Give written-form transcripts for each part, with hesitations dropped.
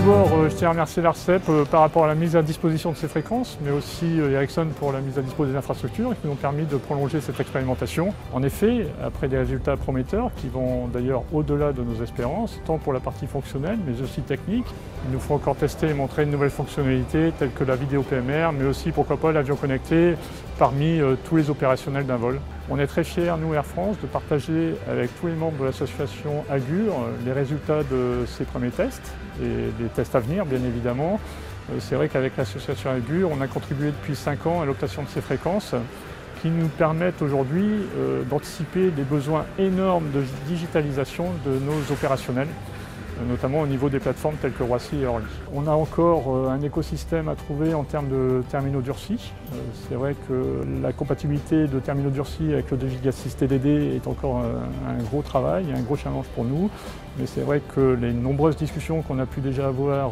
d'abord, je tiens à remercier l'ARCEP par rapport à la mise à disposition de ces fréquences, mais aussi Ericsson pour la mise à disposition des infrastructures qui nous ont permis de prolonger cette expérimentation. En effet, après des résultats prometteurs qui vont d'ailleurs au-delà de nos espérances, tant pour la partie fonctionnelle mais aussi technique, il nous faut encore tester et montrer de nouvelles fonctionnalités telles que la vidéo PMR, mais aussi pourquoi pas l'avion connecté parmi tous les opérationnels d'un vol. On est très fiers, nous Air France, de partager avec tous les membres de l'association Agur les résultats de ces premiers tests et des tests à venir bien évidemment. C'est vrai qu'avec l'association Agur, on a contribué depuis 5 ans à l'obtention de ces fréquences qui nous permettent aujourd'hui d'anticiper les besoins énormes de digitalisation de nos opérationnels, notamment au niveau des plateformes telles que Roissy et Orly. On a encore un écosystème à trouver en termes de terminaux durcis. C'est vrai que la compatibilité de terminaux durcis avec le 2 Go 6 TDD est encore un gros travail, un gros challenge pour nous. Mais c'est vrai que les nombreuses discussions qu'on a pu déjà avoir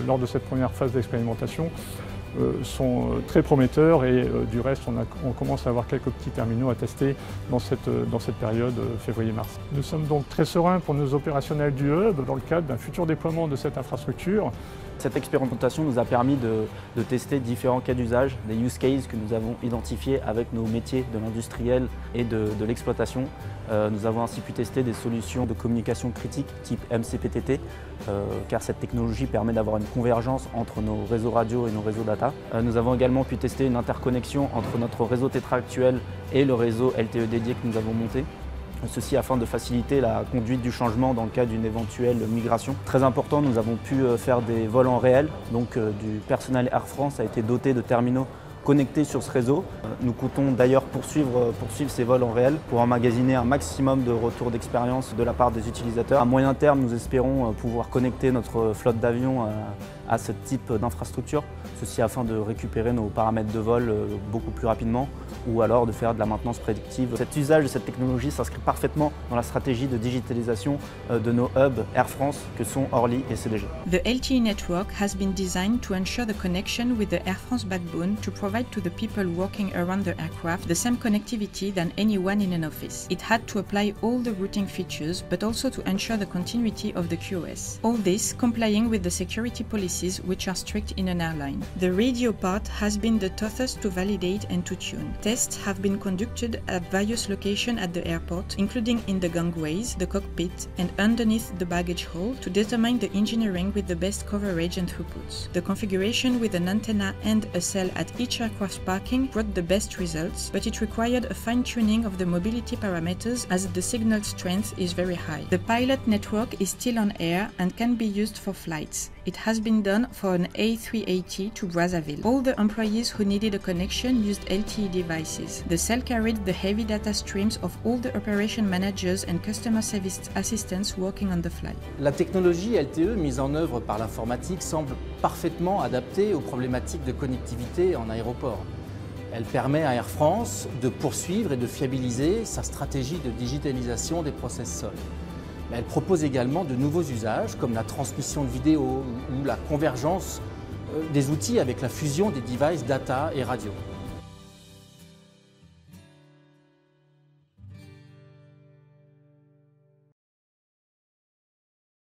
lors de cette première phase d'expérimentation sont très prometteurs et du reste on commence à avoir quelques petits terminaux à tester dans cette période février-mars. Nous sommes donc très sereins pour nos opérationnels du hub dans le cadre d'un futur déploiement de cette infrastructure. Cette expérimentation nous a permis de tester différents cas d'usage, des use cases que nous avons identifiés avec nos métiers de l'industriel et de l'exploitation. Nous avons ainsi pu tester des solutions de communication critique type MCPTT, car cette technologie permet d'avoir une convergence entre nos réseaux radio et nos réseaux data. Nous avons également pu tester une interconnexion entre notre réseau Tetra actuel et le réseau LTE dédié que nous avons monté. Ceci afin de faciliter la conduite du changement dans le cas d'une éventuelle migration. Très important, nous avons pu faire des vols en réel, donc du personnel Air France a été doté de terminaux connectés sur ce réseau. Nous comptons d'ailleurs poursuivre ces vols en réel pour emmagasiner un maximum de retours d'expérience de la part des utilisateurs. À moyen terme, nous espérons pouvoir connecter notre flotte d'avions à ce type d'infrastructure, ceci afin de récupérer nos paramètres de vol beaucoup plus rapidement ou alors de faire de la maintenance prédictive. Cet usage de cette technologie s'inscrit parfaitement dans la stratégie de digitalisation de nos hubs Air France que sont Orly et CDG. The LTE network has been designed to ensure the connection with the Air France backbone to provide to the people working around the aircraft the same connectivity than anyone in an office. It had to apply all the routing features but also to ensure the continuity of the QoS. All this complying with the security policies which are strict in an airline. The radio part has been the toughest to validate and to tune. Tests have been conducted at various locations at the airport, including in the gangways, the cockpit, and underneath the baggage hall to determine the engineering with the best coverage and throughputs. The configuration with an antenna and a cell at each aircraft parking brought the best results, but it required a fine-tuning of the mobility parameters as the signal strength is very high. The pilot network is still on air and can be used for flights. It has been done for an A380 to Brazzaville. All the employees who needed a connection used LTE devices. The cell carried the heavy data streams of all the operation managers and customer service assistants working on the fly. La technologie LTE mise en œuvre par l'informatique semble parfaitement adaptée aux problématiques de connectivité en aéroport. Elle permet à Air France de poursuivre et de fiabiliser sa stratégie de digitalisation des process sol. Mais elle propose également de nouveaux usages comme la transmission de vidéos ou la convergence des outils avec la fusion des devices data et radio.